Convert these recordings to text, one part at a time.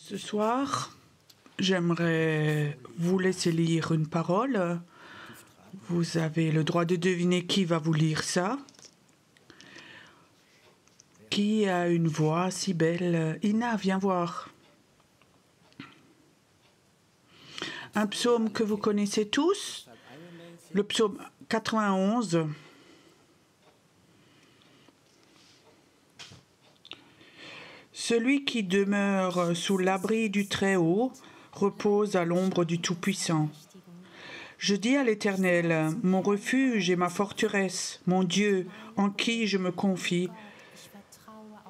Ce soir, j'aimerais vous laisser lire une parole. Vous avez le droit de deviner qui va vous lire ça. Qui a une voix si belle? Ina, viens voir. Un psaume que vous connaissez tous, le psaume 91. Celui qui demeure sous l'abri du Très-Haut repose à l'ombre du Tout-Puissant. Je dis à l'Éternel, mon refuge et ma forteresse, mon Dieu, en qui je me confie,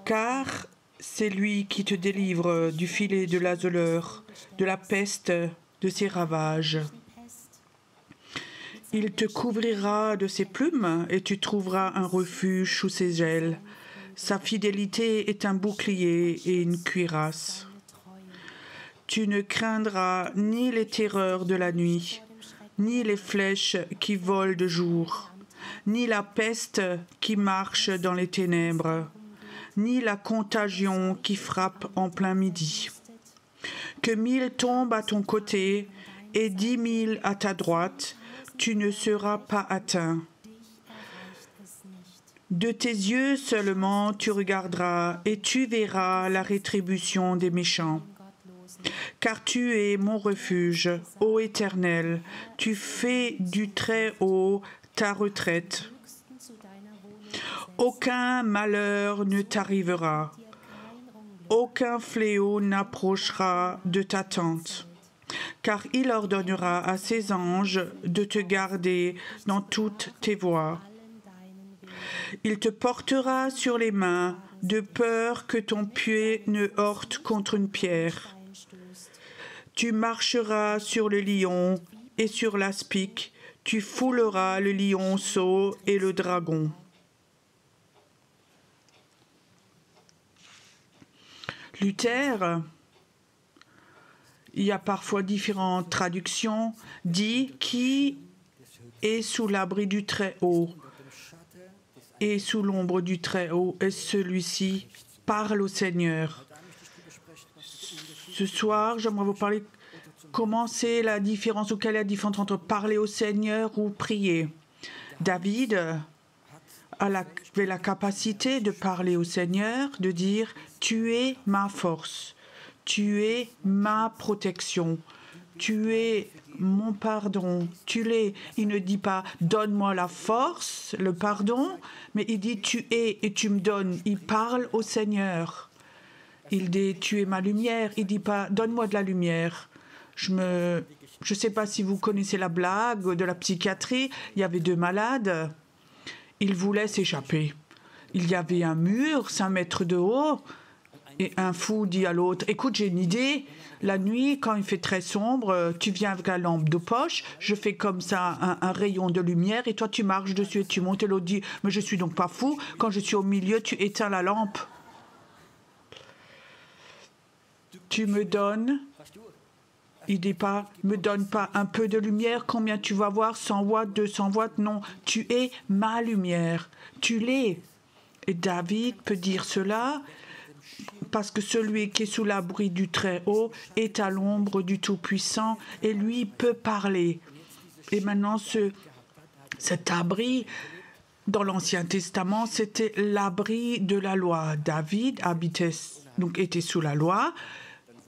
car c'est lui qui te délivre du filet de l'asoleur, de la peste, de ses ravages. Il te couvrira de ses plumes et tu trouveras un refuge sous ses ailes. Sa fidélité est un bouclier et une cuirasse. Tu ne craindras ni les terreurs de la nuit, ni les flèches qui volent de jour, ni la peste qui marche dans les ténèbres, ni la contagion qui frappe en plein midi. Que 1000 tombent à ton côté et 10 000 à ta droite, tu ne seras pas atteint. De tes yeux seulement tu regarderas et tu verras la rétribution des méchants. Car tu es mon refuge, ô Éternel, tu fais du Très-Haut ta retraite. Aucun malheur ne t'arrivera, aucun fléau n'approchera de ta tente, car il ordonnera à ses anges de te garder dans toutes tes voies. Il te portera sur les mains, de peur que ton pied ne heurte contre une pierre. Tu marcheras sur le lion et sur l'aspic, tu fouleras le lionceau et le dragon. Luther, il y a parfois différentes traductions, dit qui est sous l'abri du Très-Haut. Et sous l'ombre du Très-Haut, et celui-ci parle au Seigneur. Ce soir, j'aimerais vous parler comment c'est la différence, ou quelle est la différence entre parler au Seigneur ou prier. David avait la capacité de parler au Seigneur, de dire « Tu es ma force, tu es ma protection, tu es mon pardon, tu l'es. » Il ne dit pas « Donne-moi la force, le pardon », mais il dit « Tu es et tu me donnes ». Il parle au Seigneur. Il dit « Tu es ma lumière ». Il ne dit pas « Donne-moi de la lumière ». Je ne sais pas si vous connaissez la blague de la psychiatrie. Il y avait 2 malades. Ils voulaient s'échapper. Il y avait un mur, 5 mètres de haut. Et un fou dit à l'autre, écoute, j'ai une idée. La nuit, quand il fait très sombre, tu viens avec la lampe de poche, je fais comme ça un rayon de lumière et toi tu marches dessus et tu montes. Et l'autre dit, mais je suis donc pas fou. Quand je suis au milieu, tu éteins la lampe. Tu me donnes. Il dit pas, me donne pas un peu de lumière, combien tu vas voir, 100 watts, 200 watts, non, tu es ma lumière, tu l'es. Et David peut dire cela parce que celui qui est sous l'abri du Très-Haut est à l'ombre du Tout-Puissant et lui peut parler. Et maintenant, cet abri, dans l'Ancien Testament, c'était l'abri de la loi. David habitait, donc était sous la loi.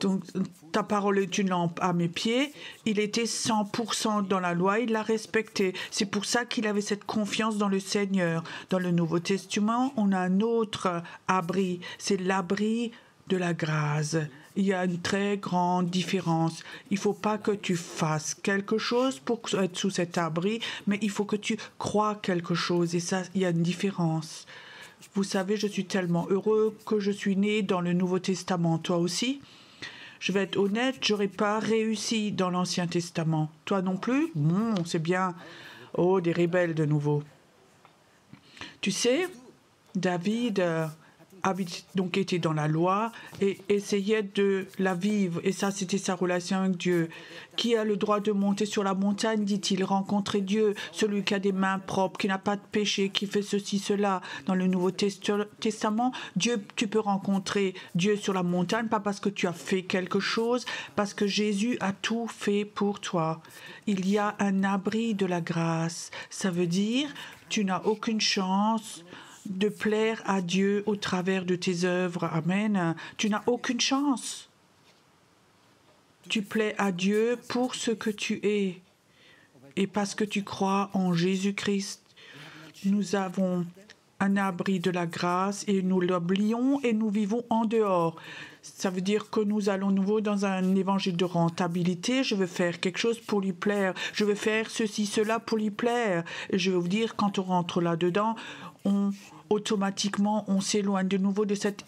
Donc, ta parole est une lampe à mes pieds. Il était 100% dans la loi, il l'a respectée. C'est pour ça qu'il avait cette confiance dans le Seigneur. Dans le Nouveau Testament, on a un autre abri. C'est l'abri de la grâce. Il y a une très grande différence. Il ne faut pas que tu fasses quelque chose pour être sous cet abri, mais il faut que tu crois quelque chose. Et ça, il y a une différence. Vous savez, je suis tellement heureux que je suis né dans le Nouveau Testament. Toi aussi ? je vais être honnête, j'aurais pas réussi dans l'Ancien Testament. Toi non plus? C'est bien. Oh, des rebelles de nouveau. Tu sais, David avait donc été dans la loi et essayait de la vivre. Et ça, c'était sa relation avec Dieu. Qui a le droit de monter sur la montagne, dit-il, rencontrer Dieu, celui qui a des mains propres, qui n'a pas de péché, qui fait ceci, cela. Dans le Nouveau Testament, Dieu, tu peux rencontrer Dieu sur la montagne, pas parce que tu as fait quelque chose, parce que Jésus a tout fait pour toi. Il y a un abri de la grâce. Ça veut dire, tu n'as aucune chance de plaire à Dieu au travers de tes œuvres. Amen. Tu n'as aucune chance. Tu plais à Dieu pour ce que tu es et parce que tu crois en Jésus-Christ. Nous avons un abri de la grâce et nous l'oublions et nous vivons en dehors. Ça veut dire que nous allons nouveau dans un évangile de rentabilité. Je veux faire quelque chose pour lui plaire. Je veux faire ceci, cela pour lui plaire. Et je veux vous dire, quand on rentre là-dedans, automatiquement, on s'éloigne de nouveau de cet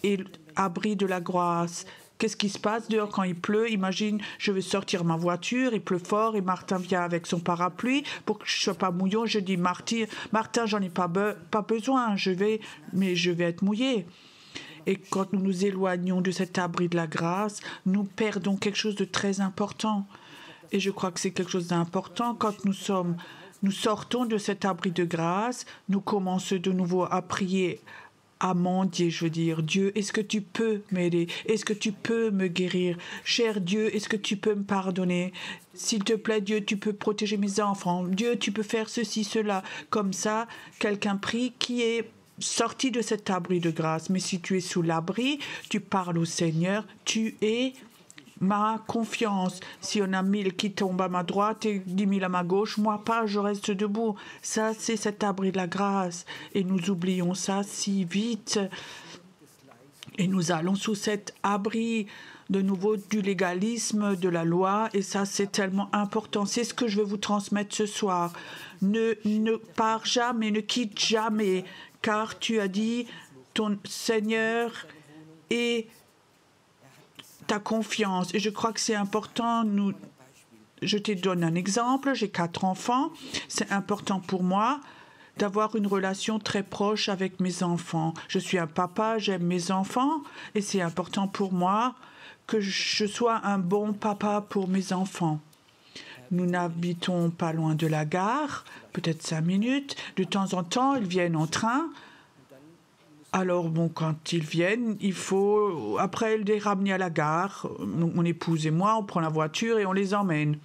abri de la grâce. Qu'est-ce qui se passe dehors quand il pleut? Imagine, je vais sortir ma voiture, il pleut fort et Martin vient avec son parapluie pour que je ne sois pas mouillon. Je dis, Martin, j'en ai pas besoin, mais je vais être mouillé. Et quand nous nous éloignons de cet abri de la grâce, nous perdons quelque chose de très important. Et je crois que c'est quelque chose d'important quand nous sortons de cet abri de grâce, nous commençons de nouveau à prier, à mendier, je veux dire. Dieu, est-ce que tu peux m'aider? Est-ce que tu peux me guérir? Cher Dieu, est-ce que tu peux me pardonner? S'il te plaît, Dieu, tu peux protéger mes enfants. Dieu, tu peux faire ceci, cela. Comme ça, quelqu'un prie qui est sorti de cet abri de grâce. Mais si tu es sous l'abri, tu parles au Seigneur, tu es ma confiance. Si on a 1000 qui tombent à ma droite et 10 000 à ma gauche, moi pas, je reste debout. Ça, c'est cet abri de la grâce. Et nous oublions ça si vite. Et nous allons sous cet abri de nouveau du légalisme, de la loi. Et ça, c'est tellement important. C'est ce que je vais vous transmettre ce soir. Ne pars jamais, ne quitte jamais. Car tu as dit, ton Seigneur est ta confiance. Et je crois que c'est important. Je te donne un exemple. J'ai 4 enfants. C'est important pour moi d'avoir une relation très proche avec mes enfants. Je suis un papa, j'aime mes enfants. Et c'est important pour moi que je sois un bon papa pour mes enfants. Nous n'habitons pas loin de la gare, peut-être 5 minutes. De temps en temps, ils viennent en train. Alors, bon, quand ils viennent, il faut, après, les ramener à la gare. Mon épouse et moi, on prend la voiture et on les emmène.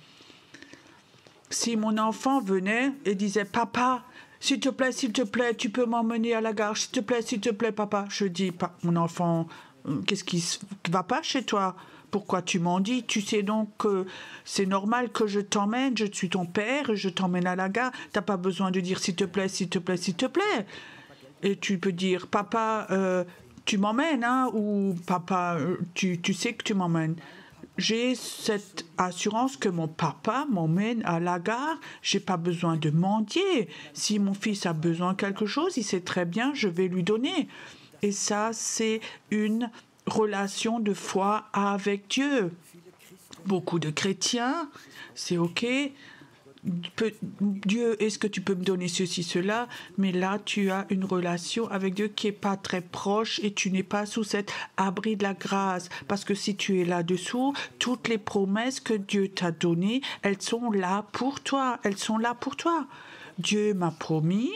Si mon enfant venait et disait « Papa, s'il te plaît, tu peux m'emmener à la gare. S'il te plaît, papa. » Je dis « Mon enfant, qu'est-ce qui ne va pas chez toi ? Pourquoi tu m'en dis? Tu sais donc que c'est normal que je t'emmène. Je suis ton père, je t'emmène à la gare. Tu n'as pas besoin de dire « S'il te plaît, s'il te plaît, s'il te plaît. » Et tu peux dire, papa, tu m'emmènes, hein, ou papa, tu sais que tu m'emmènes. J'ai cette assurance que mon papa m'emmène à la gare. J'ai pas besoin de mendier. Si mon fils a besoin de quelque chose, il sait très bien, je vais lui donner. Et ça, c'est une relation de foi avec Dieu. Beaucoup de chrétiens, c'est OK. Dieu, est-ce que tu peux me donner ceci, cela? Mais là, tu as une relation avec Dieu qui n'est pas très proche et tu n'es pas sous cet abri de la grâce. Parce que si tu es là-dessous, toutes les promesses que Dieu t'a données, elles sont là pour toi. Elles sont là pour toi. Dieu m'a promis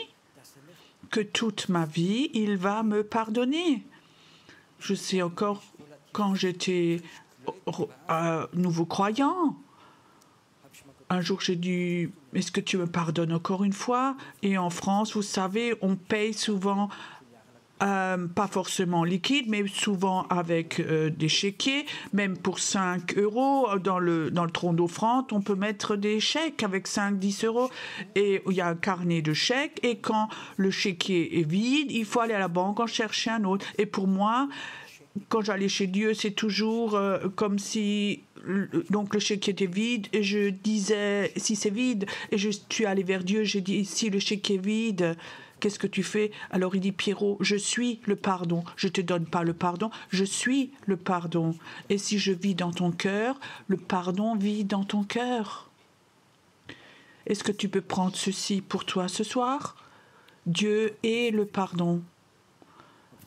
que toute ma vie, il va me pardonner. Je sais encore quand j'étais nouveau croyant. Un jour, j'ai dit, est-ce que tu me pardonnes encore une fois? Et en France, vous savez, on paye souvent, pas forcément liquide, mais souvent avec des chéquiers. Même pour 5 euros, dans le tronc d'offrande, on peut mettre des chèques avec 5-10 euros. Et il y a un carnet de chèques. Et quand le chéquier est vide, il faut aller à la banque en chercher un autre. Et pour moi, quand j'allais chez Dieu, c'est toujours comme si donc le chéquier était vide et je disais si c'est vide et je suis allée vers Dieu, j'ai dit si le chéquier est vide, qu'est-ce que tu fais? Alors il dit, Pierrot, je suis le pardon. Je ne te donne pas le pardon, je suis le pardon. Et si je vis dans ton cœur, le pardon vit dans ton cœur. Est-ce que tu peux prendre ceci pour toi ce soir? Dieu est le pardon.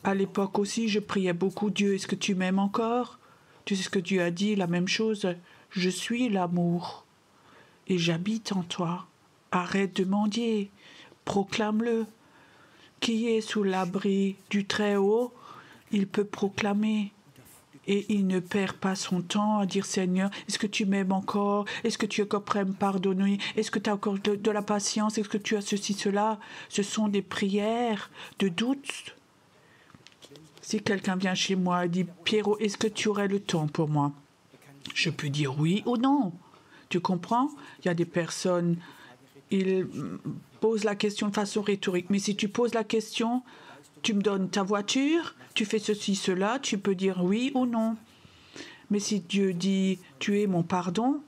À l'époque aussi, je priais beaucoup, Dieu, est-ce que tu m'aimes encore? Tu sais ce que Dieu a dit, la même chose. Je suis l'amour et j'habite en toi. Arrête de mendier, proclame-le. Qui est sous l'abri du Très-Haut, il peut proclamer. Et il ne perd pas son temps à dire, Seigneur, est-ce que tu m'aimes encore? Est-ce que tu es encore prêt à me pardonner? Est-ce que tu as encore de la patience? Est-ce que tu as ceci, cela? Ce sont des prières de doute. Si quelqu'un vient chez moi et dit, Pierrot, est-ce que tu aurais le temps pour moi? Je peux dire oui ou non. Tu comprends? Il y a des personnes, ils posent la question de façon rhétorique. Mais si tu poses la question, tu me donnes ta voiture, tu fais ceci, cela, tu peux dire oui ou non. Mais si Dieu dit, tu es mon pardon,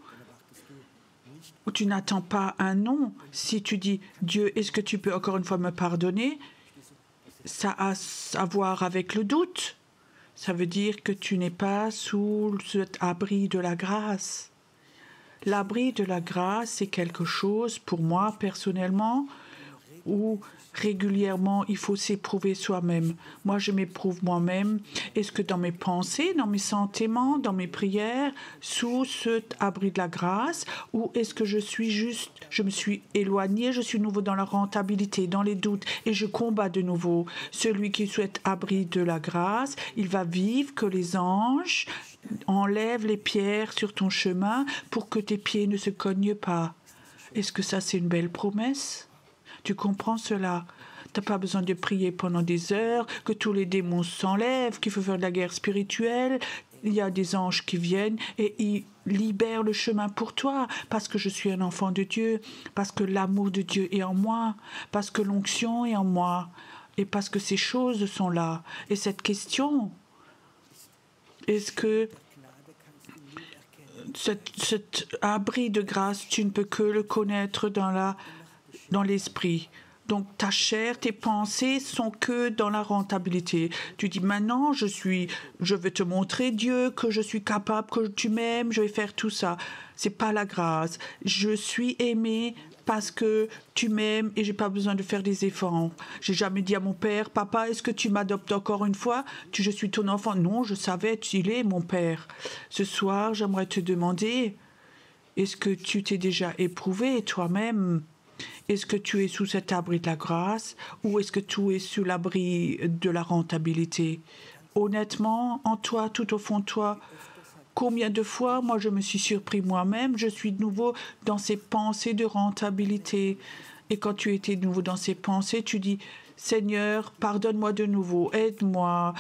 ou tu n'attends pas un non, si tu dis, Dieu, est-ce que tu peux encore une fois me pardonner? Ça a à voir avec le doute. Ça veut dire que tu n'es pas sous cet abri de la grâce. L'abri de la grâce, c'est quelque chose, pour moi, personnellement, où régulièrement, il faut s'éprouver soi-même. Moi, je m'éprouve moi-même. Est-ce que dans mes pensées, dans mes sentiments, dans mes prières, sous cet abri de la grâce, ou est-ce que je me suis éloignée, je suis nouveau dans la rentabilité, dans les doutes, et je combats de nouveau. Celui qui souhaite abri de la grâce, il va vivre que les anges enlèvent les pierres sur ton chemin pour que tes pieds ne se cognent pas. Est-ce que ça, c'est une belle promesse? Tu comprends cela? Tu n'as pas besoin de prier pendant des heures, que tous les démons s'enlèvent, qu'il faut faire de la guerre spirituelle. Il y a des anges qui viennent et ils libèrent le chemin pour toi, parce que je suis un enfant de Dieu, parce que l'amour de Dieu est en moi, parce que l'onction est en moi, et parce que ces choses sont là. Et cette question, est-ce que cet abri de grâce, tu ne peux que le connaître dans l'esprit. Donc ta chair, tes pensées sont que dans la rentabilité. Tu dis maintenant, je vais te montrer Dieu que je suis capable, que tu m'aimes, je vais faire tout ça. C'est pas la grâce. Je suis aimé parce que tu m'aimes et j'ai pas besoin de faire des efforts. J'ai jamais dit à mon père, papa, est-ce que tu m'adoptes encore une fois? Je suis ton enfant. Non, je savais, il est mon père. Ce soir, j'aimerais te demander, est-ce que tu t'es déjà éprouvé toi-même? Est-ce que tu es sous cet abri de la grâce ou est-ce que tu es sous l'abri de la rentabilité? Honnêtement, en toi, tout au fond de toi, combien de fois, moi, je me suis surpris moi-même, je suis de nouveau dans ces pensées de rentabilité. Et quand tu étais de nouveau dans ces pensées, tu dis, Seigneur, pardonne-moi de nouveau, aide-moi,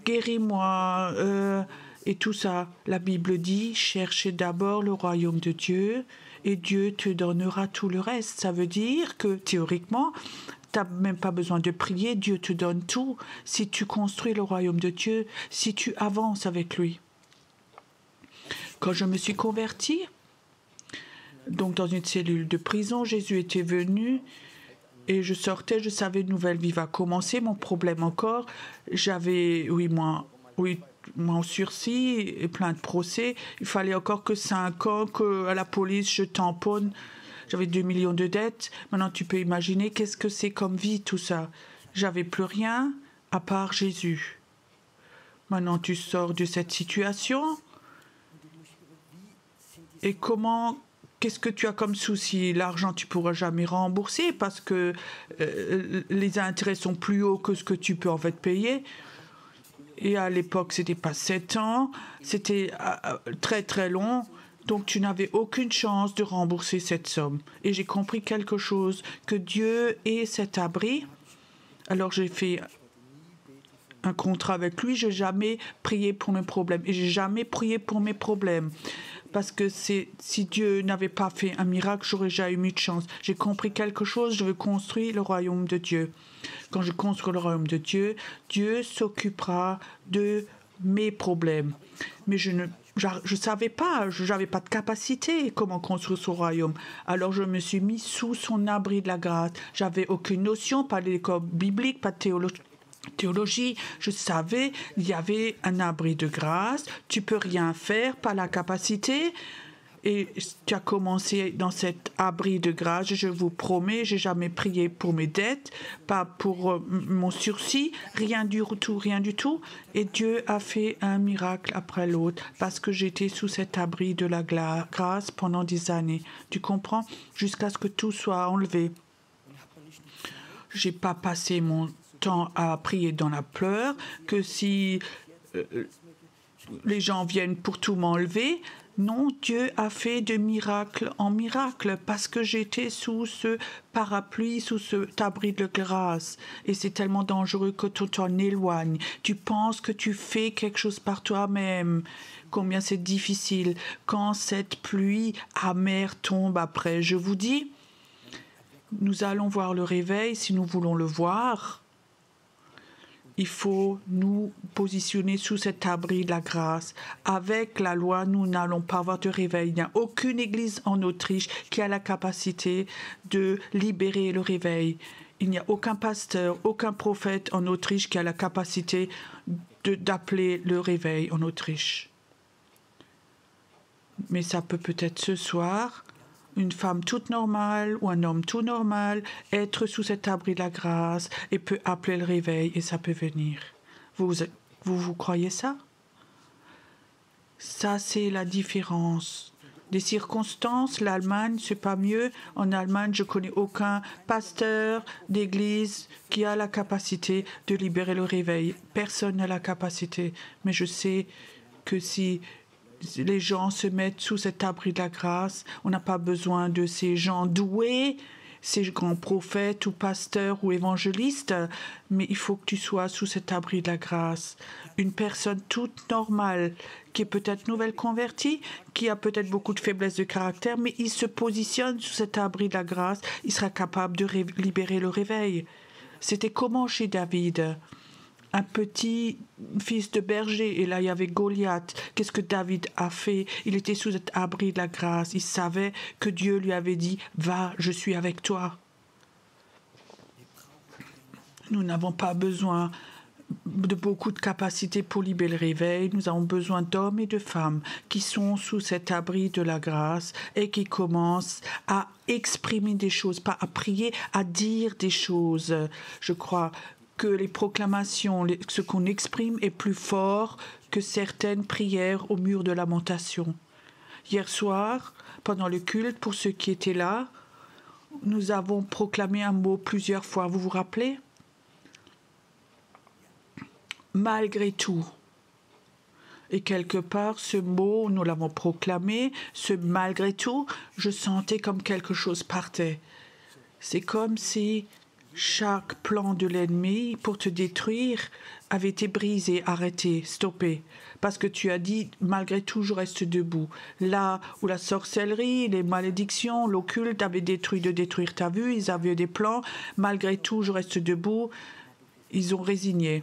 guéris-moi, et tout ça. La Bible dit, cherchez d'abord le royaume de Dieu, et Dieu te donnera tout le reste. Ça veut dire que, théoriquement, tu n'as même pas besoin de prier, Dieu te donne tout. Si tu construis le royaume de Dieu, si tu avances avec lui. Quand je me suis convertie, donc dans une cellule de prison, Jésus était venu et je sortais, je savais une nouvelle vie va commencer. Mon problème encore, j'avais, moi en sursis et plein de procès. Il fallait encore que 5 ans qu'à la police je tamponne. J'avais 2 millions de dettes. Maintenant, tu peux imaginer qu'est-ce que c'est comme vie, tout ça. J'avais plus rien à part Jésus. Maintenant, tu sors de cette situation. Et qu'est-ce que tu as comme souci? L'argent, tu ne pourras jamais rembourser parce que les intérêts sont plus hauts que ce que tu peux en fait payer. Et à l'époque, ce n'était pas 7 ans, c'était très très long. Donc tu n'avais aucune chance de rembourser cette somme. Et j'ai compris quelque chose, que Dieu est cet abri. Alors j'ai fait un contrat avec lui, je n'ai jamais prié pour mes problèmes. Et je n'ai jamais prié pour mes problèmes. Parce que si Dieu n'avait pas fait un miracle, j'aurais jamais eu de chance. J'ai compris quelque chose, je veux construire le royaume de Dieu. Quand je construis le royaume de Dieu, Dieu s'occupera de mes problèmes. Mais je ne je savais pas, je n'avais pas de capacité comment construire son royaume. Alors je me suis mis sous son abri de la grâce. J'avais aucune notion, pas d'école biblique, pas de théologie. Je savais, il y avait un abri de grâce. Tu peux rien faire, pas la capacité. Et tu as commencé dans cet abri de grâce. Je vous promets, j'ai jamais prié pour mes dettes, pas pour mon sursis, rien du tout, rien du tout. Et Dieu a fait un miracle après l'autre parce que j'étais sous cet abri de la grâce pendant des années. Tu comprends? Jusqu'à ce que tout soit enlevé. J'ai pas passé mon temps à prier dans la pleure, que si les gens viennent pour tout m'enlever. Non, Dieu a fait de miracle en miracle parce que j'étais sous ce parapluie, sous cet abri de grâce. Et c'est tellement dangereux que tu t'en éloignes. Tu penses que tu fais quelque chose par toi-même. Combien c'est difficile quand cette pluie amère tombe après. Je vous dis, nous allons voir le réveil si nous voulons le voir. Il faut nous positionner sous cet abri de la grâce. Avec la loi, nous n'allons pas avoir de réveil. Il n'y a aucune église en Autriche qui a la capacité de libérer le réveil. Il n'y a aucun pasteur, aucun prophète en Autriche qui a la capacité d'appeler le réveil en Autriche. Mais ça peut-être ce soir, une femme toute normale ou un homme tout normal être sous cet abri de la grâce et peut appeler le réveil et ça peut venir. Vous croyez ça? Ça, c'est la différence. Des circonstances, l'Allemagne, c'est pas mieux. En Allemagne, je connais aucun pasteur d'église qui a la capacité de libérer le réveil. Personne n'a la capacité. Mais je sais que si les gens se mettent sous cet abri de la grâce, on n'a pas besoin de ces gens doués, ces grands prophètes ou pasteurs ou évangélistes, mais il faut que tu sois sous cet abri de la grâce. Une personne toute normale, qui est peut-être nouvelle convertie, qui a peut-être beaucoup de faiblesse de caractère, mais il se positionne sous cet abri de la grâce, il sera capable de libérer le réveil. C'était comment chez David ? Un petit fils de berger, et là il y avait Goliath. Qu'est-ce que David a fait? Il était sous cet abri de la grâce. Il savait que Dieu lui avait dit « Va, je suis avec toi ». Nous n'avons pas besoin de beaucoup de capacités pour libérer le réveil. Nous avons besoin d'hommes et de femmes qui sont sous cet abri de la grâce et qui commencent à exprimer des choses, pas à prier, à dire des choses. Je crois que les proclamations, ce qu'on exprime est plus fort que certaines prières au mur de lamentation. Hier soir, pendant le culte, pour ceux qui étaient là, nous avons proclamé un mot plusieurs fois. Vous vous rappelez? Malgré tout. Et quelque part, ce mot, nous l'avons proclamé, ce malgré tout, je sentais comme quelque chose partait. C'est comme si chaque plan de l'ennemi pour te détruire avait été brisé, arrêté, stoppé. Parce que tu as dit, malgré tout, je reste debout. Là où la sorcellerie, les malédictions, l'occulte avaient détruit de détruire ta vue, ils avaient des plans, malgré tout, je reste debout. Ils ont résigné.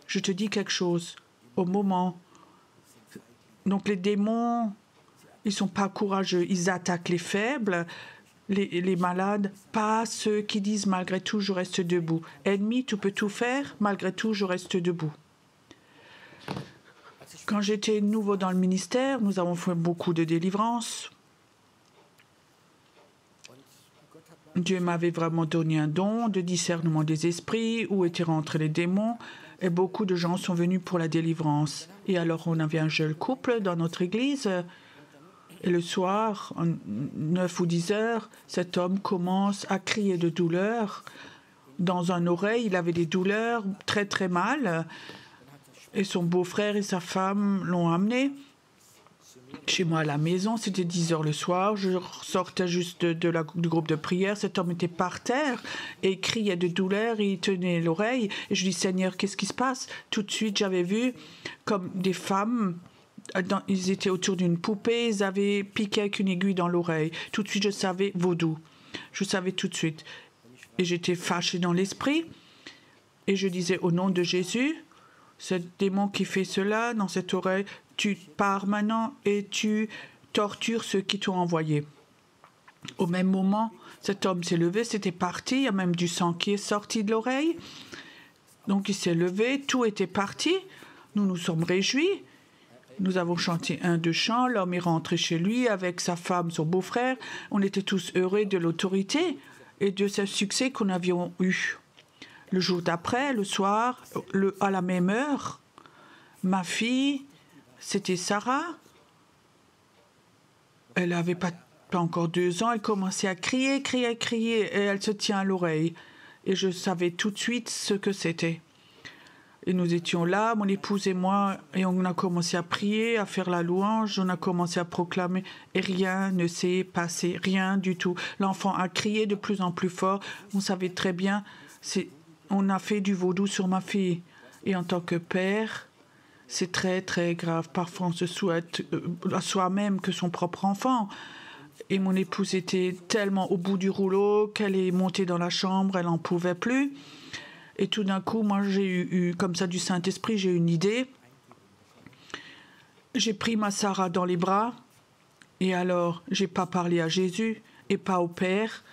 Je te dis quelque chose. Au moment. Donc les démons, ils ne sont pas courageux. Ils attaquent les faibles. Les malades, pas ceux qui disent « malgré tout, je reste debout ». Ennemi, tu peux tout faire, malgré tout, je reste debout. Quand j'étais nouveau dans le ministère, nous avons fait beaucoup de délivrances. Dieu m'avait vraiment donné un don de discernement des esprits, où étaient rentrés les démons, et beaucoup de gens sont venus pour la délivrance. Et alors, on avait un jeune couple dans notre église. Et le soir, à 9 ou 10 heures, cet homme commence à crier de douleur. Dans une oreille, il avait des douleurs très très mal. Et son beau-frère et sa femme l'ont amené chez moi à la maison. C'était 10 heures le soir. Je sortais juste du groupe de prière. Cet homme était par terre et il criait de douleur. Et il tenait l'oreille. Et je dis, Seigneur, qu'est-ce qui se passe? Tout de suite, j'avais vu comme des femmes... Ils étaient autour d'une poupée, ils avaient piqué avec une aiguille dans l'oreille. Tout de suite, je savais vaudou. Je savais tout de suite. Et j'étais fâchée dans l'esprit. Et je disais, au nom de Jésus, ce démon qui fait cela dans cette oreille, tu pars maintenant et tu tortures ceux qui t'ont envoyé. Au même moment, cet homme s'est levé, c'était parti, il y a même du sang qui est sorti de l'oreille. Donc il s'est levé, tout était parti, nous nous sommes réjouis. Nous avons chanté un, deux chants, l'homme est rentré chez lui avec sa femme, son beau-frère. On était tous heureux de l'autorité et de ce succès qu'on avions eu. Le jour d'après, le soir, à la même heure, ma fille, c'était Sarah. Elle n'avait pas encore 2 ans, elle commençait à crier, et elle se tient à l'oreille. Et je savais tout de suite ce que c'était. Et nous étions là, mon épouse et moi, et on a commencé à prier, à faire la louange, on a commencé à proclamer, et rien ne s'est passé, rien du tout. L'enfant a crié de plus en plus fort, on savait très bien, on a fait du vaudou sur ma fille. Et en tant que père, c'est très très grave. Parfois on se souhaite à soi-même que son propre enfant. Et mon épouse était tellement au bout du rouleau qu'elle est montée dans la chambre, elle n'en pouvait plus. Et tout d'un coup, moi, j'ai eu comme ça du Saint-Esprit, j'ai eu une idée. J'ai pris ma Sarah dans les bras, et alors, j'ai pas parlé à Jésus, et pas au Père,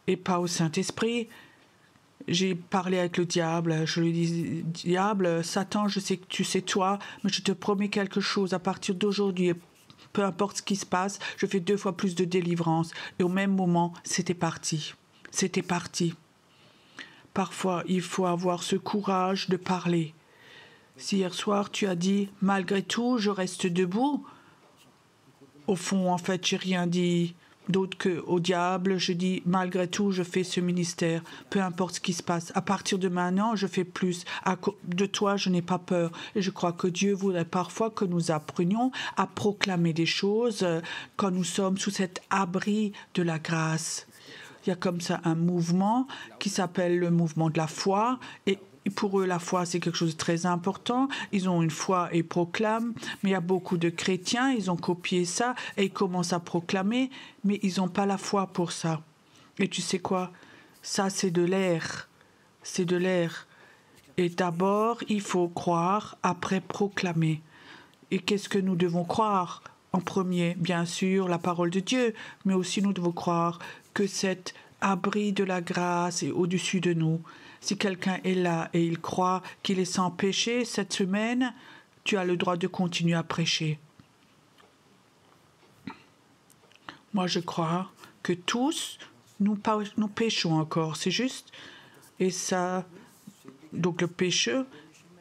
et pas au Saint-Esprit. J'ai parlé avec le diable. Je lui dis, diable, Satan, je sais que tu sais toi, mais je te promets quelque chose à partir d'aujourd'hui. Peu importe ce qui se passe, je fais 2 fois plus de délivrance. Et au même moment, c'était parti. C'était parti. Parfois, il faut avoir ce courage de parler. Si hier soir, tu as dit « Malgré tout, je reste debout », au fond, en fait, j'ai rien dit d'autre qu'au diable. Je dis « Malgré tout, je fais ce ministère, peu importe ce qui se passe. À partir de maintenant, je fais plus. De toi, je n'ai pas peur. » Et je crois que Dieu voudrait parfois que nous apprenions à proclamer des choses quand nous sommes sous cet abri de la grâce. Il y a comme ça un mouvement qui s'appelle le mouvement de la foi. Et pour eux, la foi, c'est quelque chose de très important. Ils ont une foi et proclament. Mais il y a beaucoup de chrétiens, ils ont copié ça et ils commencent à proclamer, mais ils n'ont pas la foi pour ça. Et tu sais quoi? Ça, c'est de l'air. C'est de l'air. Et d'abord, il faut croire, après proclamer. Et qu'est-ce que nous devons croire? En premier, bien sûr, la parole de Dieu, mais aussi nous devons croire que cet abri de la grâce est au-dessus de nous. Si quelqu'un est là et il croit qu'il est sans péché cette semaine, tu as le droit de continuer à prêcher. Moi, je crois que tous, nous péchons encore, c'est juste. Et ça, donc le péché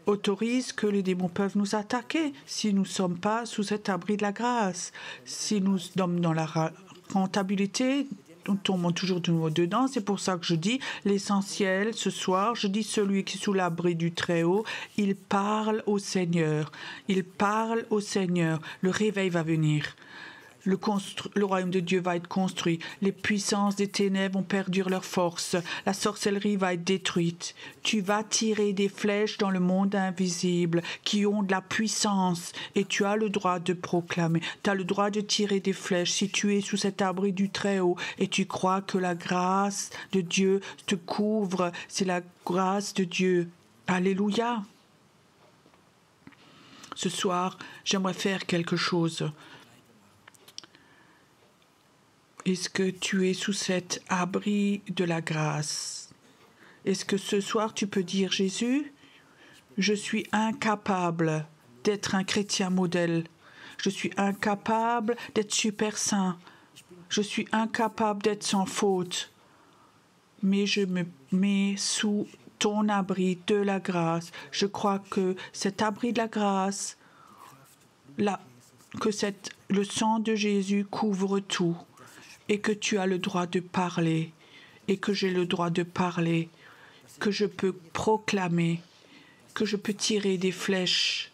autorise que les démons peuvent nous attaquer si nous ne sommes pas sous cet abri de la grâce. Si nous sommes dans la rentabilité, nous tombons toujours de nouveau dedans. C'est pour ça que je dis l'essentiel ce soir. Je dis celui qui est sous l'abri du Très-Haut, il parle au Seigneur. Il parle au Seigneur. Le réveil va venir. Le royaume de Dieu va être construit. Les puissances des ténèbres vont perdre leur force. La sorcellerie va être détruite. Tu vas tirer des flèches dans le monde invisible qui ont de la puissance et tu as le droit de proclamer. Tu as le droit de tirer des flèches si tu es sous cet abri du Très-Haut et tu crois que la grâce de Dieu te couvre. C'est la grâce de Dieu. Alléluia. Ce soir, j'aimerais faire quelque chose. Est-ce que tu es sous cet abri de la grâce? Est-ce que ce soir tu peux dire, Jésus, je suis incapable d'être un chrétien modèle. Je suis incapable d'être super saint. Je suis incapable d'être sans faute. Mais je me mets sous ton abri de la grâce. Je crois que cet abri de la grâce, le sang de Jésus couvre tout. Et que tu as le droit de parler, et que j'ai le droit de parler, que je peux proclamer, que je peux tirer des flèches,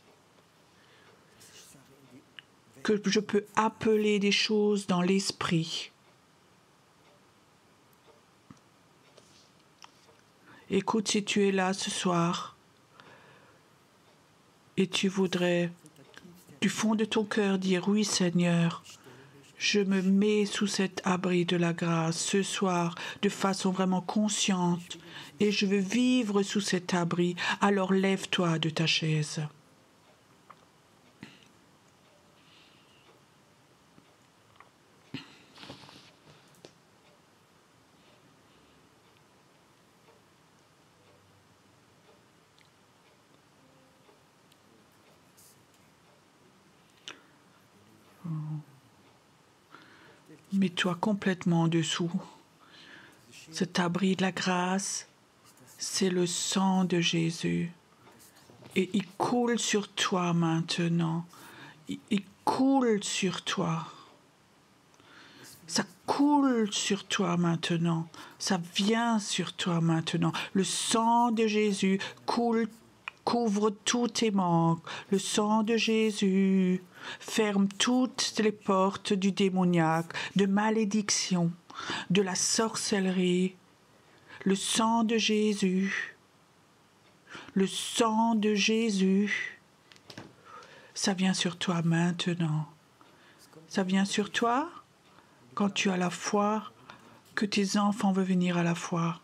que je peux appeler des choses dans l'esprit. Écoute, si tu es là ce soir, et tu voudrais, du fond de ton cœur, dire « Oui, Seigneur », je me mets sous cet abri de la grâce ce soir de façon vraiment consciente et je veux vivre sous cet abri. Alors lève-toi de ta chaise. Mets-toi complètement en dessous. Cet abri de la grâce, c'est le sang de Jésus. Et il coule sur toi maintenant. Il coule sur toi. Ça coule sur toi maintenant. Ça vient sur toi maintenant. Le sang de Jésus couvre tous tes manques. Le sang de Jésus ferme toutes les portes du démoniaque, de malédiction, de la sorcellerie. Le sang de Jésus. Le sang de Jésus. Ça vient sur toi maintenant. Ça vient sur toi quand tu as la foi, que tes enfants veulent venir à la foi.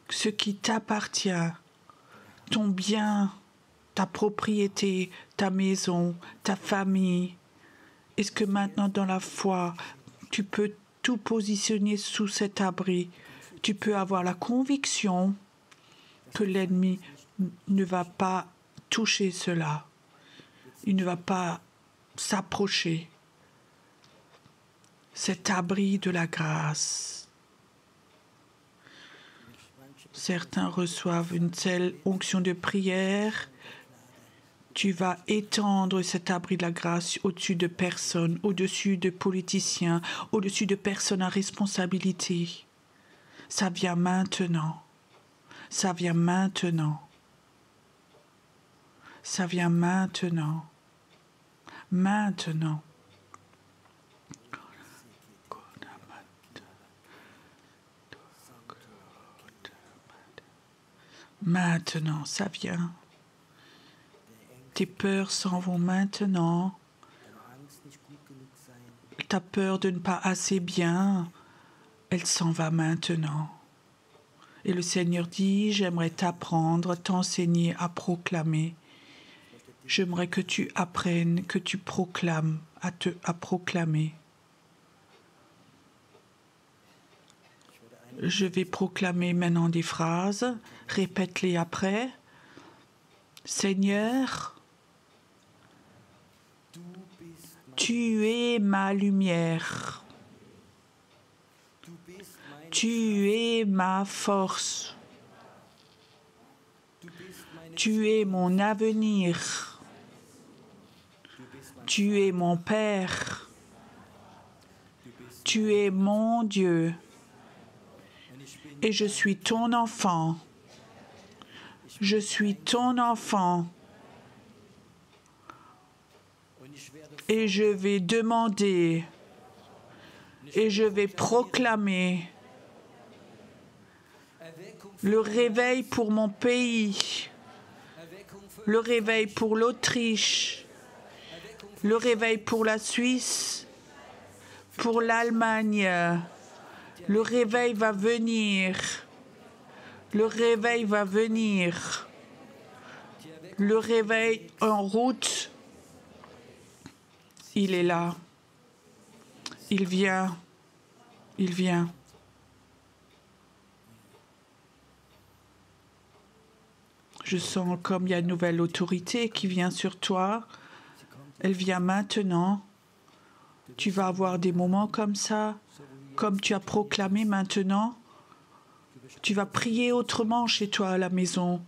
Ce qui t'appartient, ton bien, ta propriété, ta maison, ta famille. Est-ce que maintenant dans la foi, tu peux tout positionner sous cet abri? Tu peux avoir la conviction que l'ennemi ne va pas toucher cela. Il ne va pas s'approcher. Cet abri de la grâce. Certains reçoivent une telle onction de prière. Tu vas étendre cet abri de la grâce au-dessus de personnes, au-dessus de politiciens, au-dessus de personnes à responsabilité. Ça vient maintenant. Ça vient maintenant. Ça vient maintenant. Maintenant. Maintenant, ça vient. Tes peurs s'en vont maintenant. Ta peur de ne pas assez bien, elle s'en va maintenant. Et le Seigneur dit, j'aimerais t'apprendre, t'enseigner à proclamer. J'aimerais que tu apprennes, que tu proclames, à proclamer. Je vais proclamer maintenant des phrases. Répète-les après. Seigneur, tu es ma lumière. Tu es ma force. Tu es mon avenir. Tu es mon Père. Tu es mon Dieu. Et je suis ton enfant. Je suis ton enfant. Et je vais demander et je vais proclamer le réveil pour mon pays, le réveil pour l'Autriche, le réveil pour la Suisse, pour l'Allemagne. Le réveil va venir. Le réveil va venir. Le réveil en route. Il est là. Il vient. Il vient. Je sens comme il y a une nouvelle autorité qui vient sur toi. Elle vient maintenant. Tu vas avoir des moments comme ça, comme tu as proclamé maintenant. Tu vas prier autrement chez toi à la maison.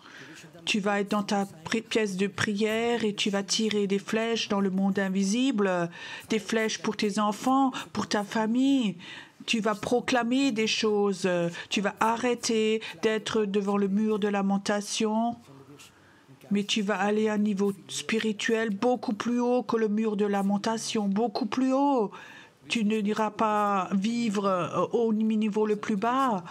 Tu vas être dans ta pièce de prière et tu vas tirer des flèches dans le monde invisible, des flèches pour tes enfants, pour ta famille. Tu vas proclamer des choses. Tu vas arrêter d'être devant le mur de lamentation. Mais tu vas aller à un niveau spirituel beaucoup plus haut que le mur de lamentation, beaucoup plus haut. Tu ne iras pas vivre au niveau le plus bas,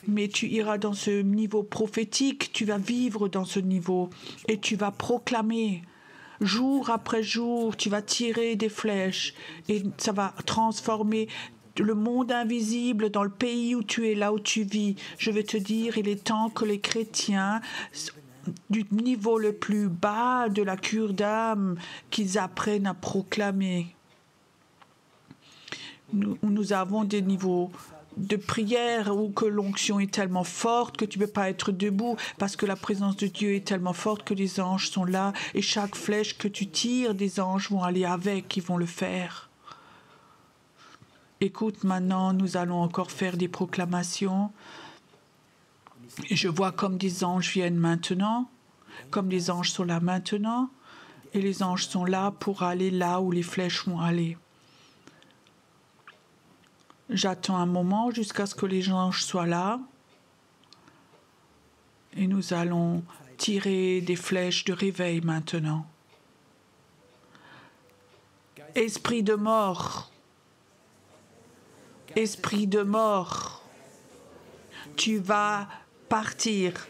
mais tu iras dans ce niveau prophétique, tu vas vivre dans ce niveau et tu vas proclamer. Jour après jour, tu vas tirer des flèches et ça va transformer le monde invisible dans le pays où tu es, là où tu vis. Je vais te dire, il est temps que les chrétiens du niveau le plus bas de la cure d'âme, qu'ils apprennent à proclamer. Nous avons des niveaux de prière où que l'onction est tellement forte que tu ne peux pas être debout parce que la présence de Dieu est tellement forte que les anges sont là et chaque flèche que tu tires, des anges vont aller avec, ils vont le faire. Écoute, maintenant, nous allons encore faire des proclamations. Et je vois comme des anges viennent maintenant, comme des anges sont là maintenant, et les anges sont là pour aller là où les flèches vont aller. J'attends un moment jusqu'à ce que les anges soient là, et nous allons tirer des flèches de réveil maintenant. Esprit de mort, esprit de mort, tu vas partir,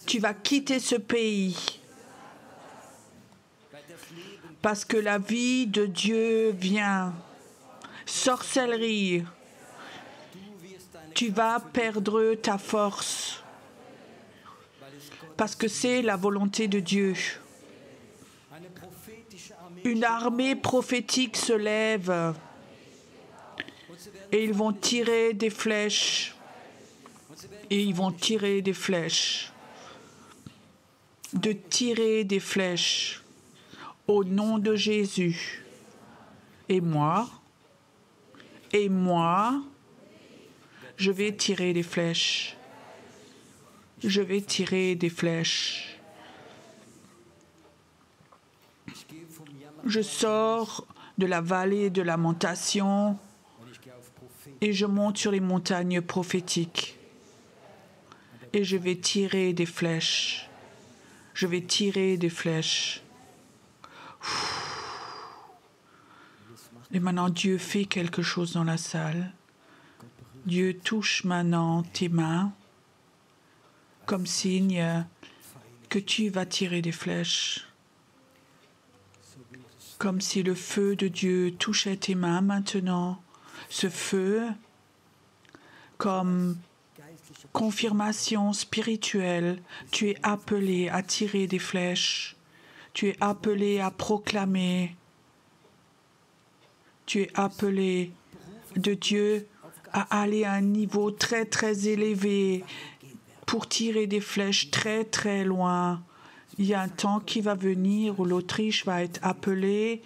tu vas quitter ce pays, parce que la vie de Dieu vient. Sorcellerie, tu vas perdre ta force, parce que c'est la volonté de Dieu. Une armée prophétique se lève et ils vont tirer des flèches. Et ils vont tirer des flèches. De tirer des flèches au nom de Jésus. Et moi, je vais tirer des flèches. Je vais tirer des flèches. Je sors de la vallée de lamentation et je monte sur les montagnes prophétiques. Et je vais tirer des flèches. Je vais tirer des flèches. Et maintenant, Dieu fait quelque chose dans la salle. Dieu touche maintenant tes mains comme signe que tu vas tirer des flèches. Comme si le feu de Dieu touchait tes mains maintenant. Ce feu, comme confirmation spirituelle, tu es appelé à tirer des flèches. Tu es appelé à proclamer. Tu es appelé de Dieu à aller à un niveau très, très élevé pour tirer des flèches très, très loin. Il y a un temps qui va venir où l'Autriche va être appelée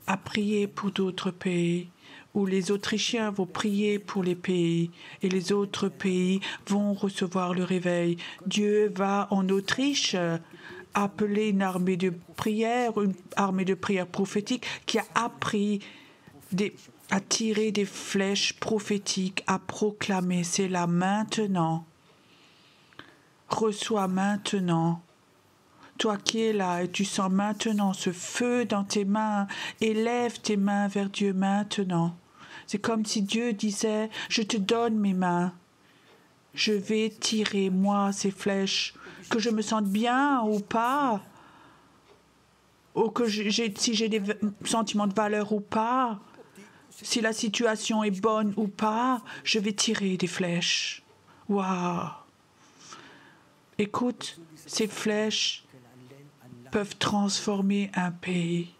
à prier pour d'autres pays, où les Autrichiens vont prier pour les pays et les autres pays vont recevoir le réveil. Dieu va en Autriche appeler une armée de prière prophétique qui a appris à tirer des flèches prophétiques, à proclamer. C'est là maintenant. Reçois maintenant. Toi qui es là et tu sens maintenant ce feu dans tes mains, élève tes mains vers Dieu maintenant. C'est comme si Dieu disait, je te donne mes mains. Je vais tirer, moi, ces flèches, que je me sente bien ou pas, ou que si j'ai des sentiments de valeur ou pas, si la situation est bonne ou pas, je vais tirer des flèches. Waouh! Écoute, ces flèches peuvent transformer un pays.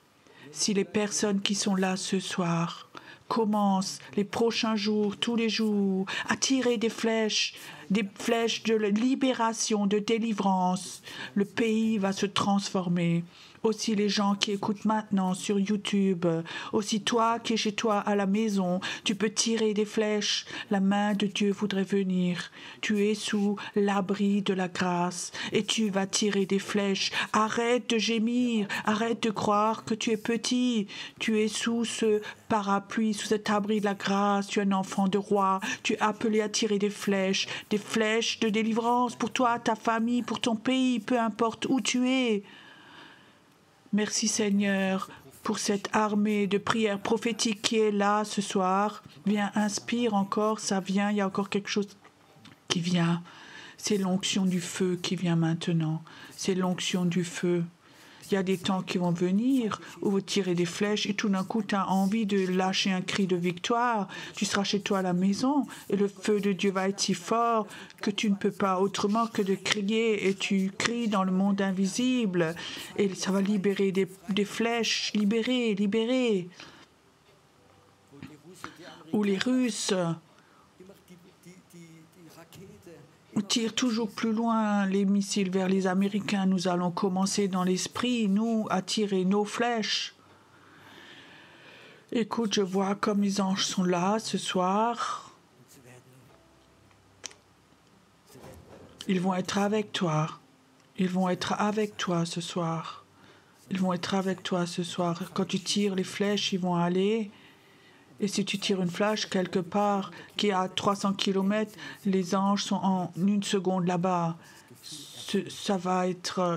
Si les personnes qui sont là ce soir commencent les prochains jours, tous les jours, à tirer des flèches de libération, de délivrance, le pays va se transformer. Aussi les gens qui écoutent maintenant sur YouTube, aussi toi qui es chez toi à la maison, tu peux tirer des flèches. La main de Dieu voudrait venir. Tu es sous l'abri de la grâce et tu vas tirer des flèches. Arrête de gémir, arrête de croire que tu es petit. Tu es sous ce parapluie, sous cet abri de la grâce. Tu es un enfant de roi. Tu es appelé à tirer des flèches de délivrance pour toi, ta famille, pour ton pays, peu importe où tu es. Merci Seigneur pour cette armée de prières prophétiques qui est là ce soir. Viens, inspire encore, ça vient, il y a encore quelque chose qui vient. C'est l'onction du feu qui vient maintenant. C'est l'onction du feu. Il y a des temps qui vont venir où vous tirez des flèches et tout d'un coup, tu as envie de lâcher un cri de victoire. Tu seras chez toi à la maison et le feu de Dieu va être si fort que tu ne peux pas autrement que de crier et tu cries dans le monde invisible et ça va libérer des flèches. Libérer. Ou les Russes tire toujours plus loin les missiles vers les Américains. Nous allons commencer dans l'esprit, nous, à tirer nos flèches. Écoute, je vois comme les anges sont là ce soir. Ils vont être avec toi. Ils vont être avec toi ce soir. Ils vont être avec toi ce soir. Quand tu tires les flèches, ils vont aller. Et si tu tires une flèche quelque part qui est à 300 km, les anges sont en une seconde là-bas. Ça va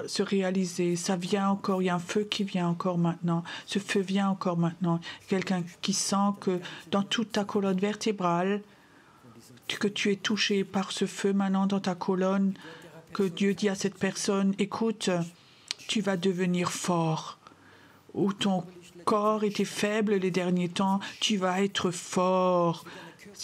se réaliser. Ça vient encore. Il y a un feu qui vient encore maintenant. Ce feu vient encore maintenant. Quelqu'un qui sent que dans toute ta colonne vertébrale, que tu es touché par ce feu maintenant dans ta colonne, que Dieu dit à cette personne, écoute, tu vas devenir fort. Où ton corps était faible les derniers temps, tu vas être fort.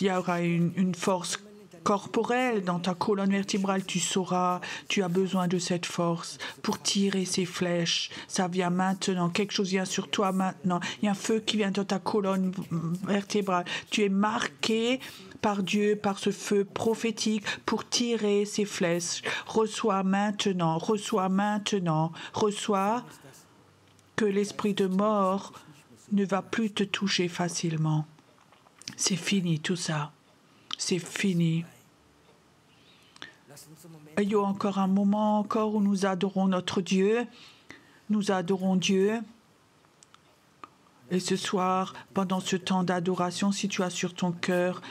Il y aura une force corporelle dans ta colonne vertébrale. Tu sauras, tu as besoin de cette force pour tirer ces flèches. Ça vient maintenant. Quelque chose vient sur toi maintenant. Il y a un feu qui vient dans ta colonne vertébrale. Tu es marqué par Dieu, par ce feu prophétique pour tirer ces flèches. Reçois maintenant, reçois maintenant, reçois que l'esprit de mort ne va plus te toucher facilement. C'est fini tout ça. C'est fini. Ayons encore un moment encore où nous adorons notre Dieu. Nous adorons Dieu. Et ce soir, pendant ce temps d'adoration, si tu as sur ton cœur,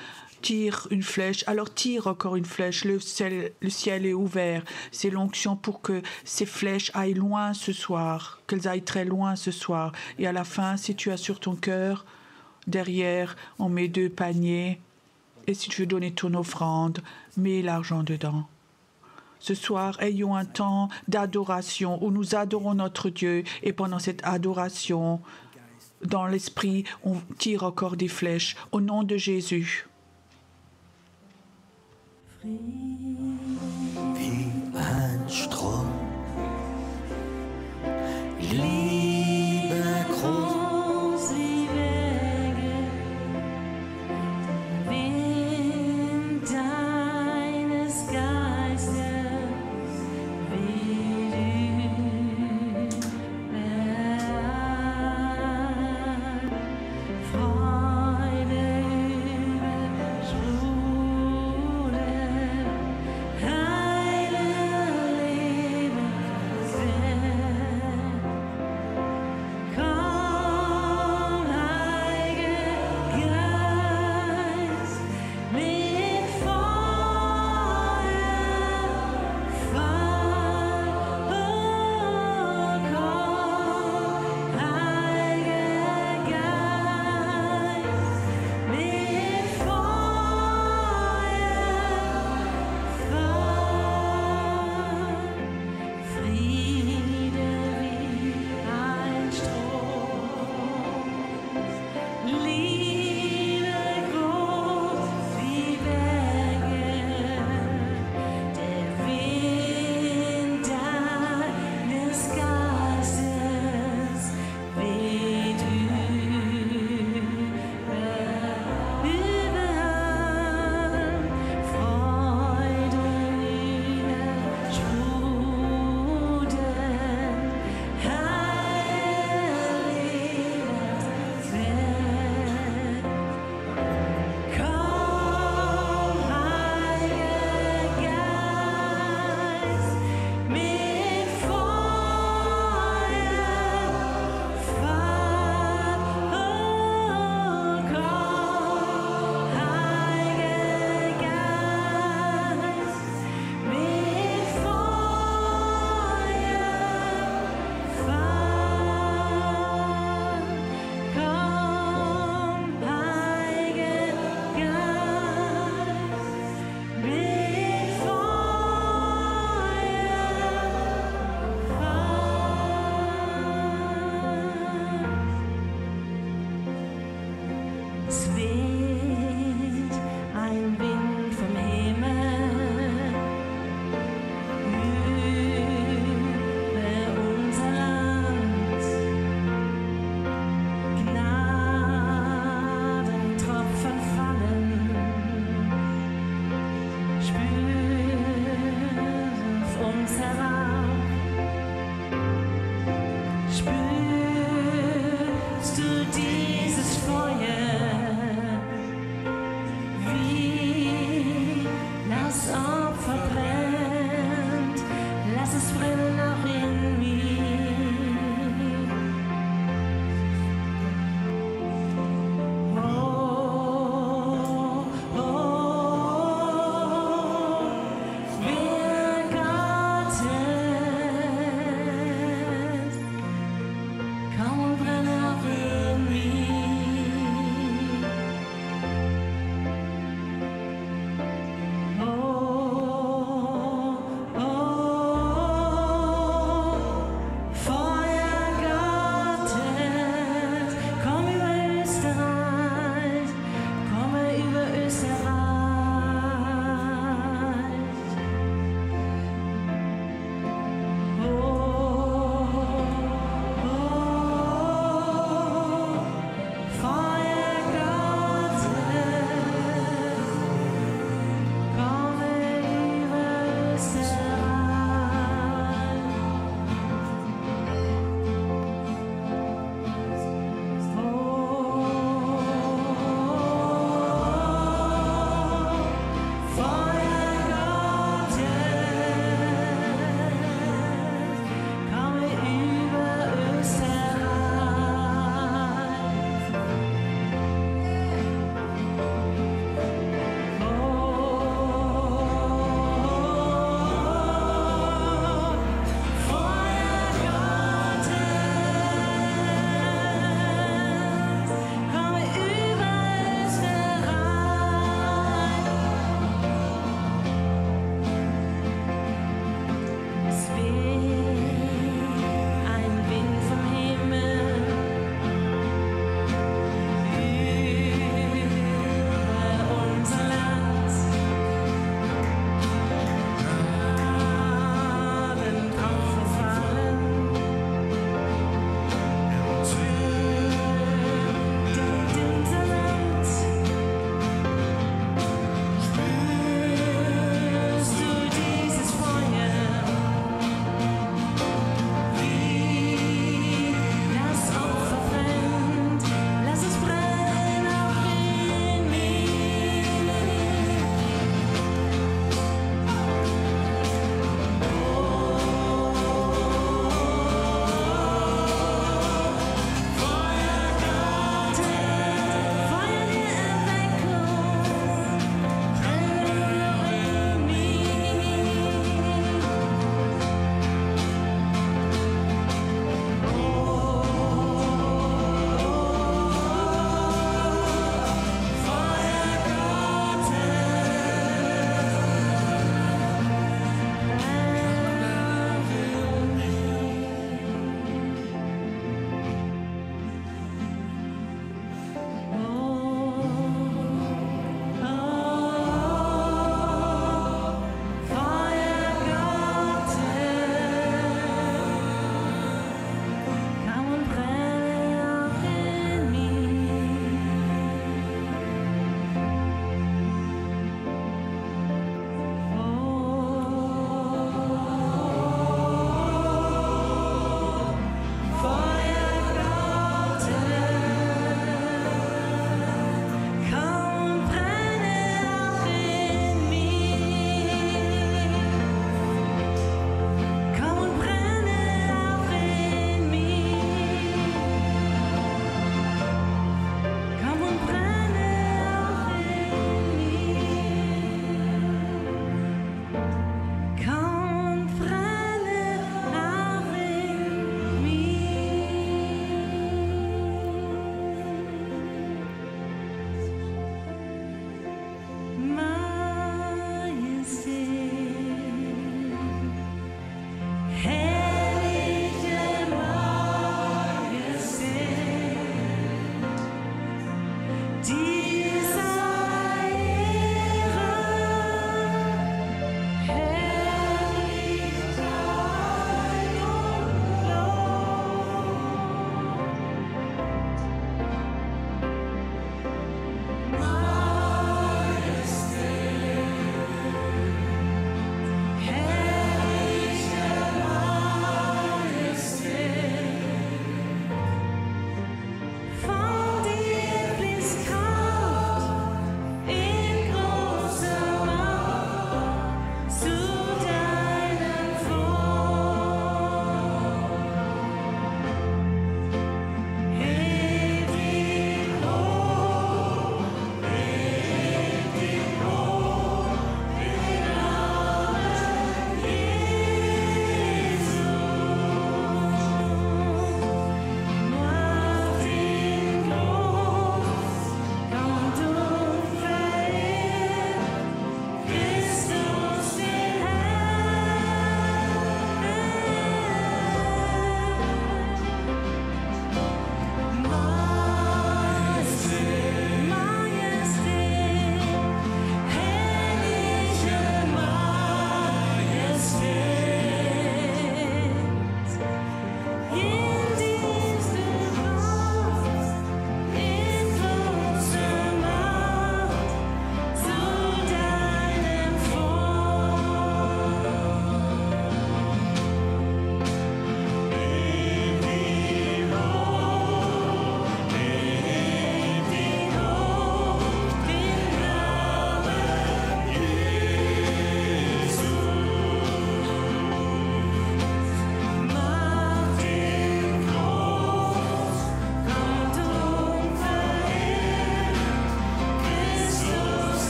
tire une flèche, alors tire encore une flèche. Le ciel est ouvert. C'est l'onction pour que ces flèches aillent loin ce soir, qu'elles aillent très loin ce soir. Et à la fin, si tu as sur ton cœur, derrière, on met 2 paniers. Et si tu veux donner ton offrande, mets l'argent dedans. Ce soir, ayons un temps d'adoration où nous adorons notre Dieu. Et pendant cette adoration, dans l'esprit, on tire encore des flèches. Au nom de Jésus. Wie ein Strom, Liebe groß wie Wege, Wind deines Geistes, wie Freude überströmt. Heile Leben,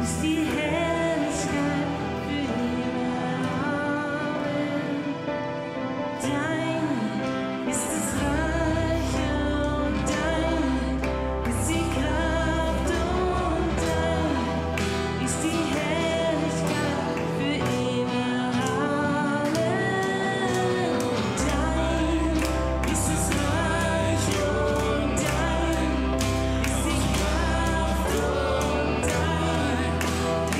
ist die Herrlichkeit für immer. Amen. Dein ist das Reich und dein ist die Kraft und dein ist die Herrlichkeit für immer. Amen. Dein ist das Reich und dein ist die Kraft und dein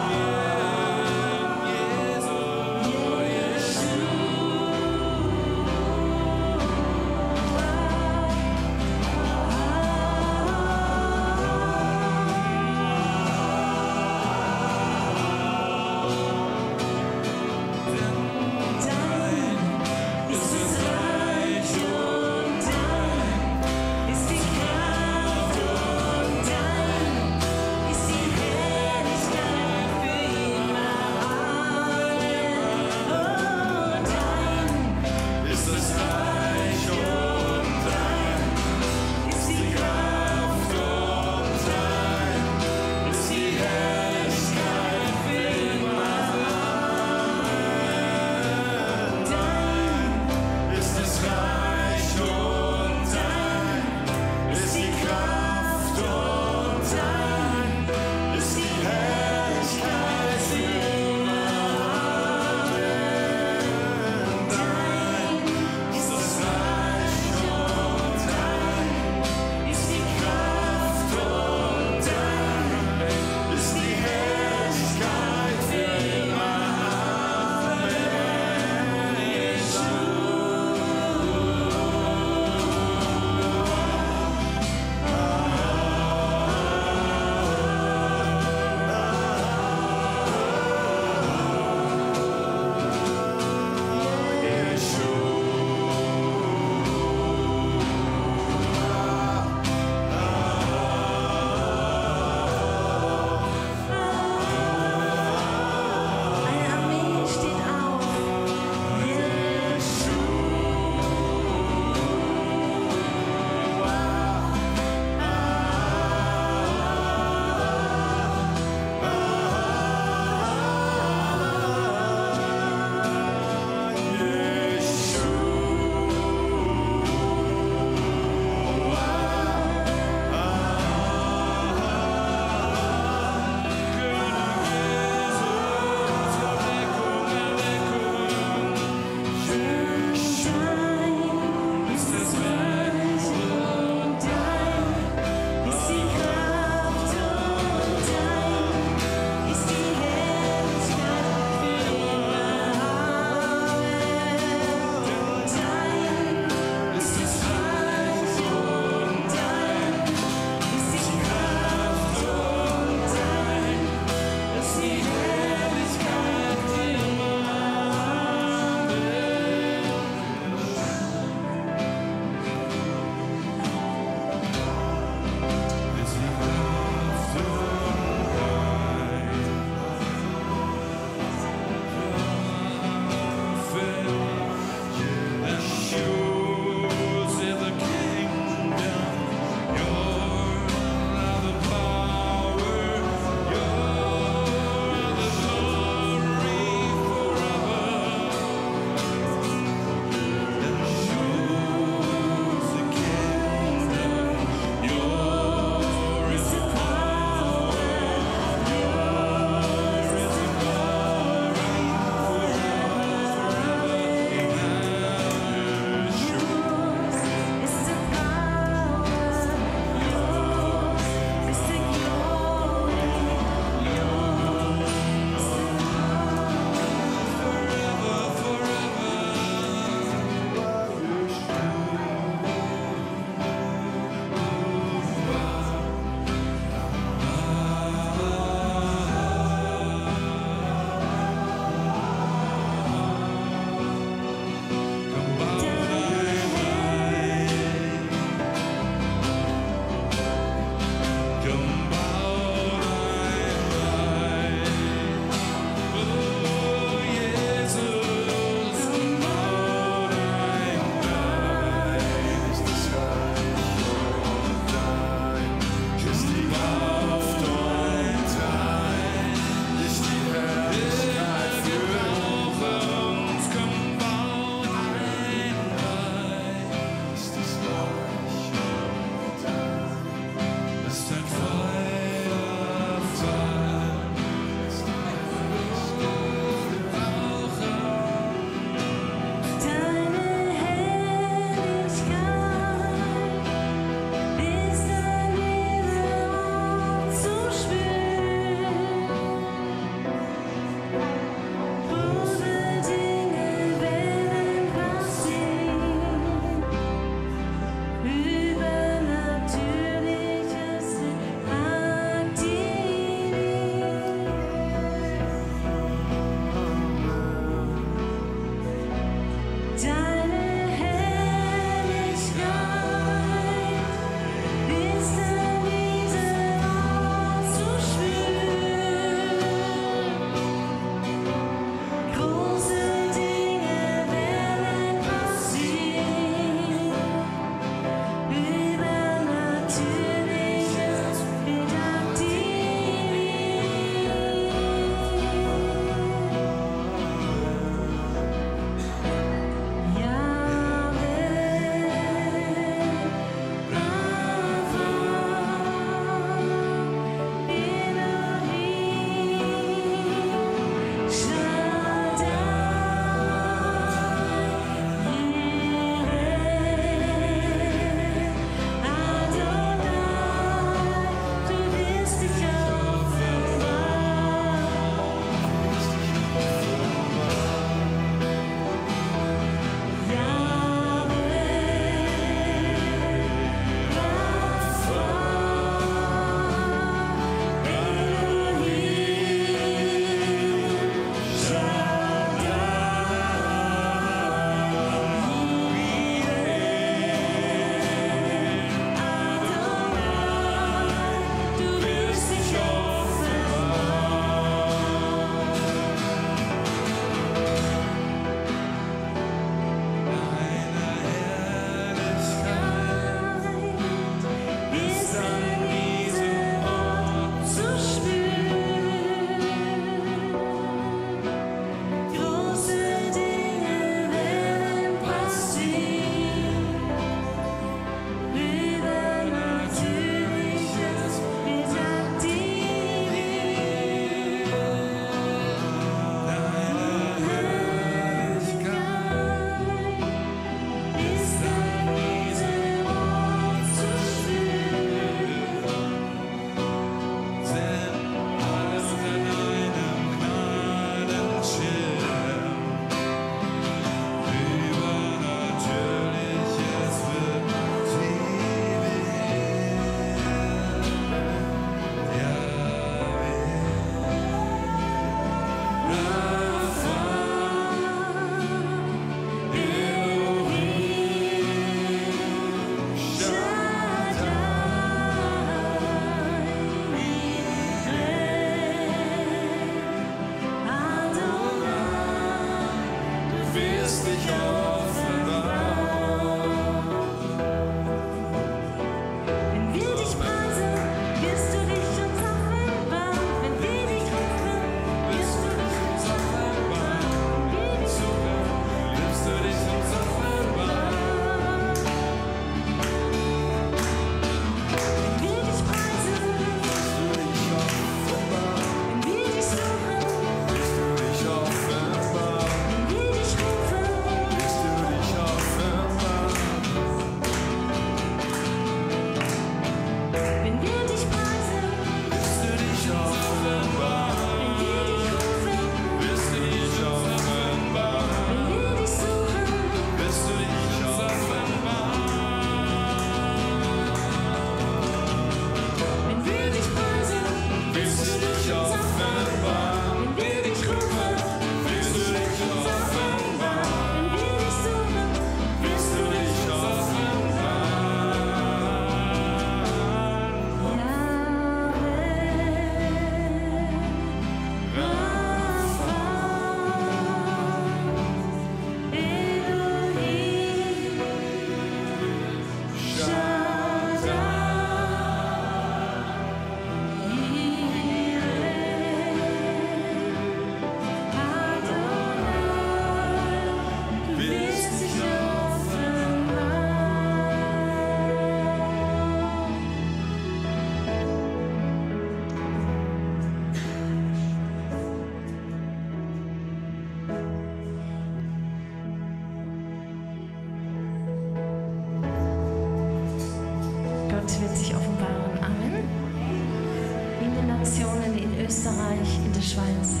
Nationen, in Österreich, in der Schweiz,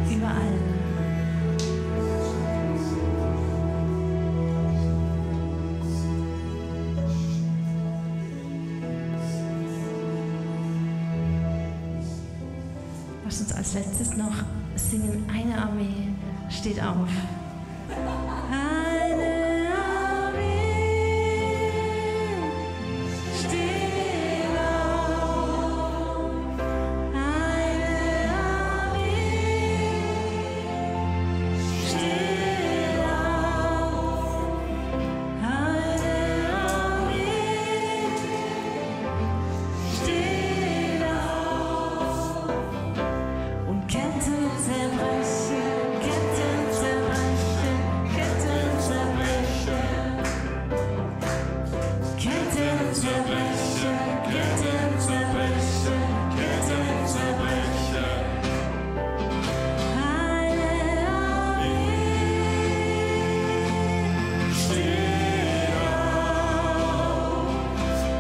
überall. Lass uns als letztes noch singen, eine Armee steht auf. Eine Armee steht auf. Eine Armee steht auf. Eine Armee steht auf. Und Ketten zerbrechen, Ketten zerbrechen, Ketten zerbrechen. Ketten zerbrechen, Ketten zerbrechen, Ketten zerbrechen. Eine Armee steht auf.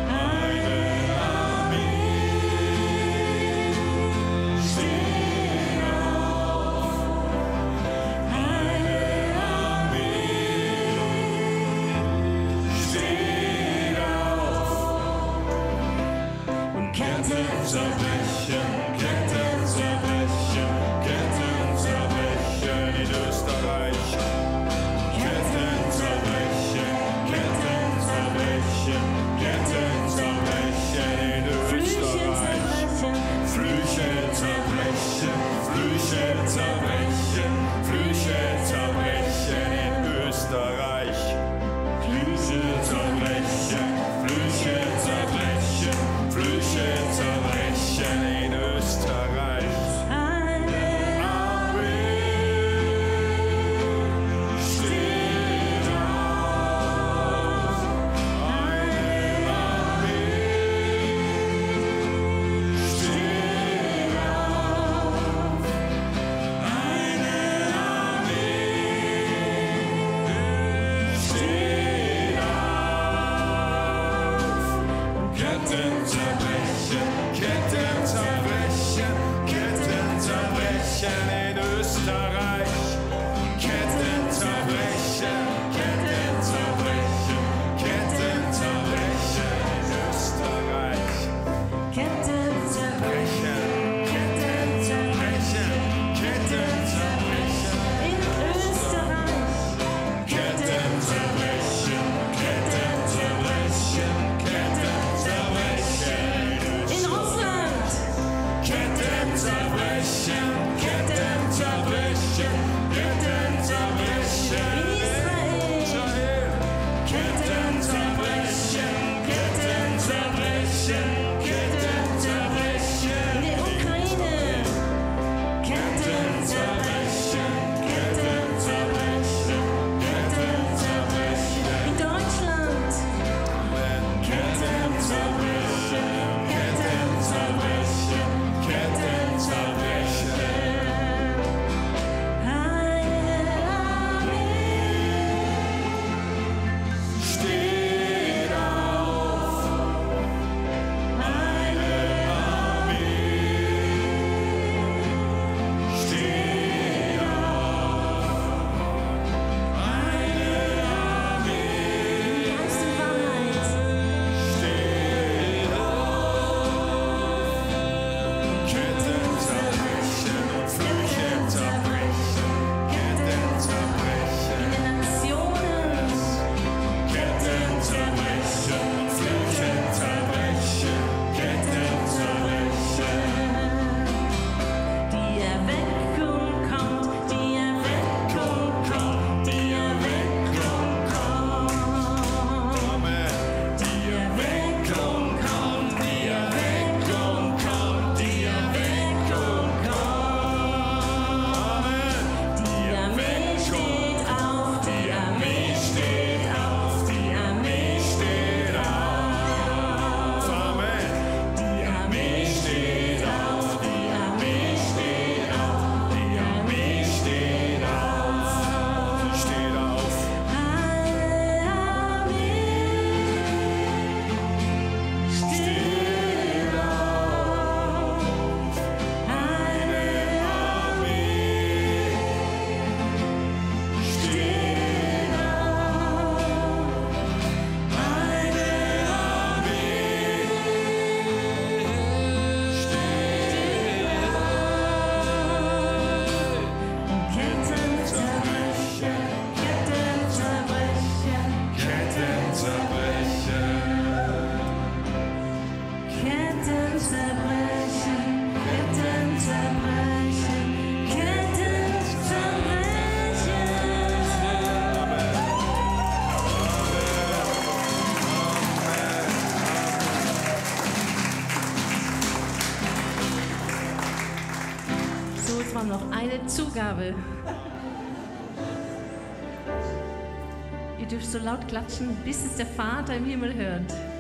Eine Armee steht auf. Eine Armee steht auf. Und Ketten zerbrechen, Ketten zerbrechen, Ketten zerbrechen in Österreich. Ketten zerbrechen, Ketten zerbrechen, Ketten zerbrechen in Österreich. Flüche zerbrechen, Flüche zerbrechen, Flüche zerbrechen in Österreich. Flüche zerbrechen, Flüche zerbrechen, Flüche zerbrechen in Österreich. jetzt mal noch eine Zugabe. Ihr dürft so laut klatschen, bis es der Vater im Himmel hört.